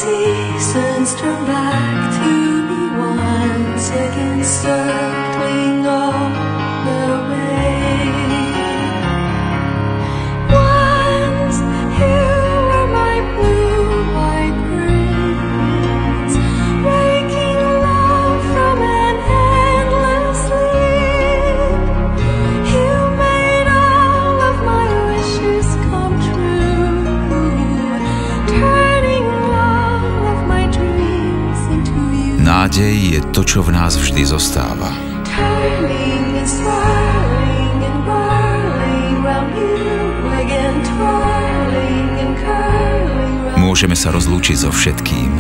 seasons turn back to me once again, circling all the way. Once you were my blue-white prince, waking love from an endless sleep. You made all of my wishes come true, turning all of my dreams into you. Nádej je to, čo v nás vždy zostáva. Turning and swirling and whirling round you again, twirling and curling round Môžeme sa rozlúčiť so všetkým,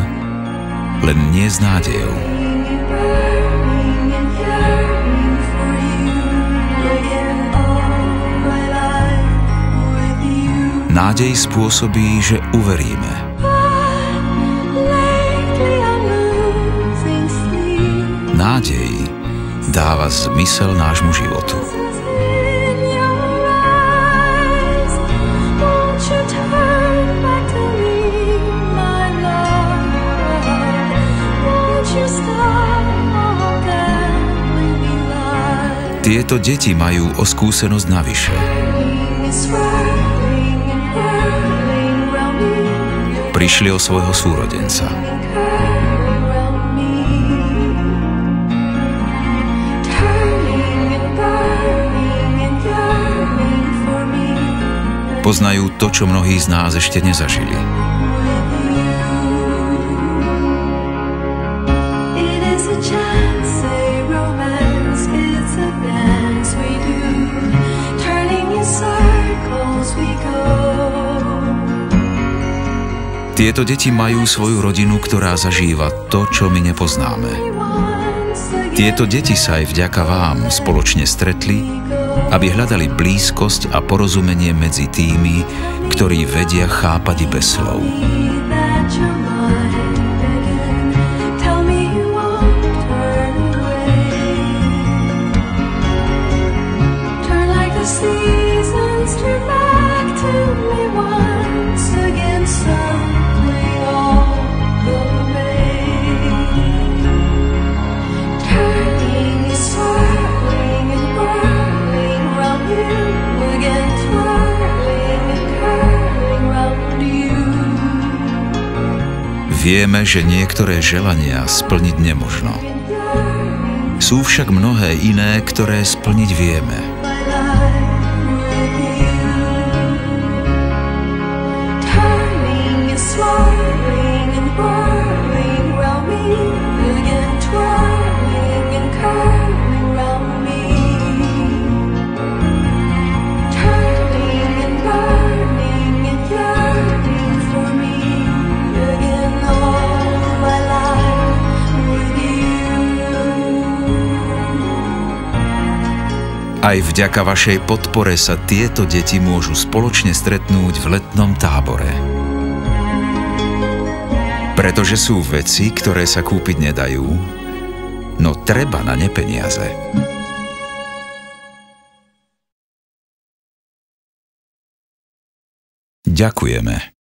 len nie s nádejou. you, burning and yearning for you again, all my life with you. Nádej spôsobí, že uveríme. Lately I'm losing sleep. Nádej dáva zmysel nášmu životu. In your eyes, won't you turn back to me, my love? Won't you stop and leave me lie? Tieto deti majú o skúsenosť navyše. It's swirling and whirling round me, Prišli o svojho súrodenca. curling round me, turning and burning and yearning for me. Poznajú to, čo mnohí z nás ešte nezažili. It is a chance, a romance, it's a dance we do, turning in circles we go. Tieto deti majú svoju rodinu, ktorá zažíva to, čo my nepoznáme. Once again Tieto deti sa aj vďaka vám spoločne stretli, aby hľadali blízkosť a porozumenie medzi tými, ktorí vedia chápať i bez slov. that you're mine again. Tell me you won't turn away. Turn like the seasons turn back to me once again, circling all the way. Turning and swirling and whirling round you again, twirling and curling round you. Vieme, že niektoré želania splniť nemožno. Sú však mnohé iné, ktoré splniť vieme. My life with you, turning and swirling and whirling round me again, twirling and curling round me, turning and burning and yearning for me again, all my life with you. Aj vďaka vašej podpore sa tieto deti môžu spoločne stretnúť v letnom tábore. Pretože sú veci, ktoré sa kúpiť nedajú, no treba na ne peniaze. Ďakujeme.